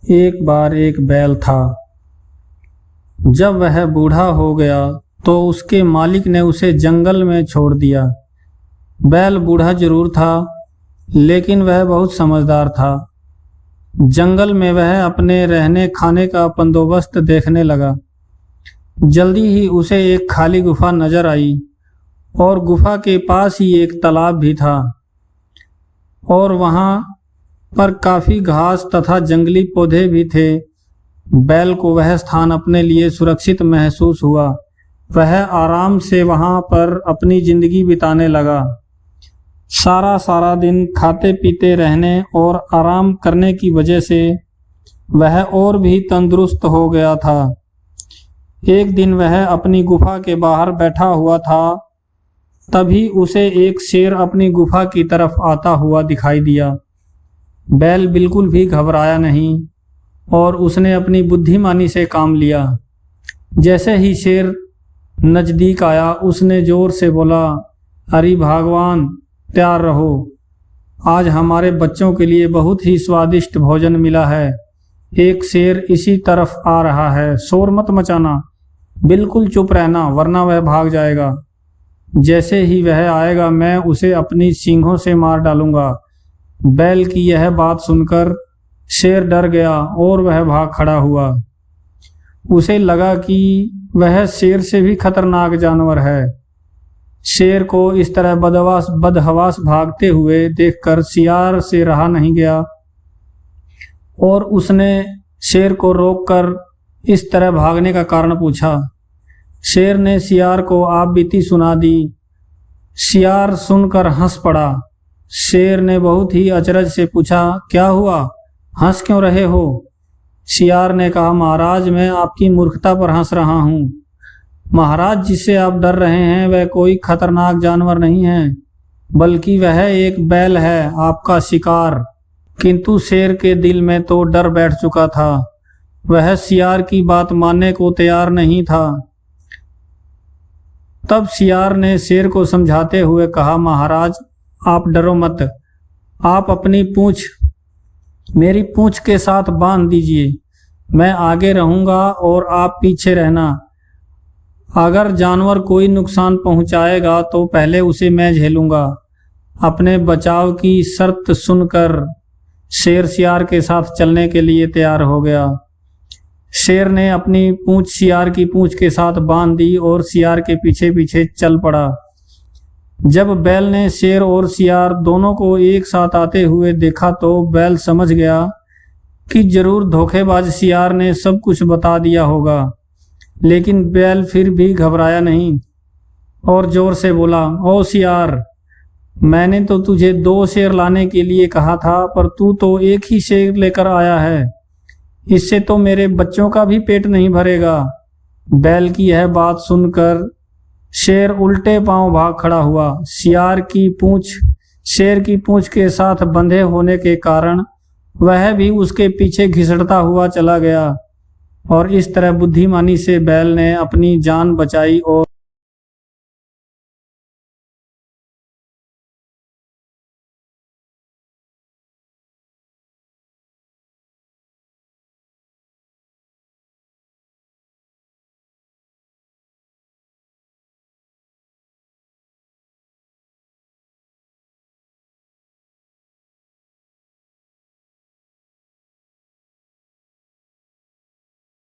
एक बार एक बैल था। जब वह बूढ़ा हो गया तो उसके मालिक ने उसे जंगल में छोड़ दिया। बैल बूढ़ा जरूर था, लेकिन वह बहुत समझदार था। जंगल में वह अपने रहने खाने का बंदोबस्त देखने लगा। जल्दी ही उसे एक खाली गुफा नजर आई और गुफा के पास ही एक तालाब भी था और वहां पर काफी घास तथा जंगली पौधे भी थे। बैल को वह स्थान अपने लिए सुरक्षित महसूस हुआ। वह आराम से वहां पर अपनी जिंदगी बिताने लगा। सारा दिन खाते पीते रहने और आराम करने की वजह से वह और भी तंदुरुस्त हो गया था। एक दिन वह अपनी गुफा के बाहर बैठा हुआ था, तभी उसे एक शेर अपनी गुफा की तरफ आता हुआ दिखाई दिया। बैल बिल्कुल भी घबराया नहीं और उसने अपनी बुद्धिमानी से काम लिया। जैसे ही शेर नजदीक आया, उसने जोर से बोला, अरे भगवान, तैयार रहो, आज हमारे बच्चों के लिए बहुत ही स्वादिष्ट भोजन मिला है। एक शेर इसी तरफ आ रहा है, शोर मत मचाना, बिल्कुल चुप रहना वरना वह भाग जाएगा। जैसे ही वह आएगा मैं उसे अपनी सींगों से मार डालूंगा। बैल की यह बात सुनकर शेर डर गया और वह भाग खड़ा हुआ। उसे लगा कि वह शेर से भी खतरनाक जानवर है। शेर को इस तरह बदहवास भागते हुए देखकर सियार से रहा नहीं गया और उसने शेर को रोककर इस तरह भागने का कारण पूछा। शेर ने सियार को आप बीती सुना दी। सियार सुनकर हंस पड़ा। शेर ने बहुत ही अचरज से पूछा, क्या हुआ, हंस क्यों रहे हो? सियार ने कहा, महाराज, मैं आपकी मूर्खता पर हंस रहा हूँ। महाराज, जिससे आप डर रहे हैं वह कोई खतरनाक जानवर नहीं है, बल्कि वह एक बैल है, आपका शिकार। किंतु शेर के दिल में तो डर बैठ चुका था। वह सियार की बात मानने को तैयार नहीं था। तब सियार ने शेर को समझाते हुए कहा, महाराज, आप डरो मत, आप अपनी पूंछ मेरी पूंछ के साथ बांध दीजिए। मैं आगे रहूंगा और आप पीछे रहना। अगर जानवर कोई नुकसान पहुंचाएगा तो पहले उसे मैं झेलूंगा। अपने बचाव की शर्त सुनकर शेर सियार के साथ चलने के लिए तैयार हो गया। शेर ने अपनी पूंछ सियार की पूंछ के साथ बांध दी और सियार के पीछे पीछे चल पड़ा। जब बैल ने शेर और सियार दोनों को एक साथ आते हुए देखा तो बैल समझ गया कि जरूर धोखेबाज सियार ने सब कुछ बता दिया होगा। लेकिन बैल फिर भी घबराया नहीं और जोर से बोला, ओ सियार, मैंने तो तुझे 2 शेर लाने के लिए कहा था, पर तू तो एक ही शेर लेकर आया है। इससे तो मेरे बच्चों का भी पेट नहीं भरेगा। बैल की यह बात सुनकर शेर उल्टे पांव भाग खड़ा हुआ। शेर की पूंछ के साथ बंधे होने के कारण वह भी उसके पीछे घिसटता हुआ चला गया और इस तरह बुद्धिमानी से बैल ने अपनी जान बचाई और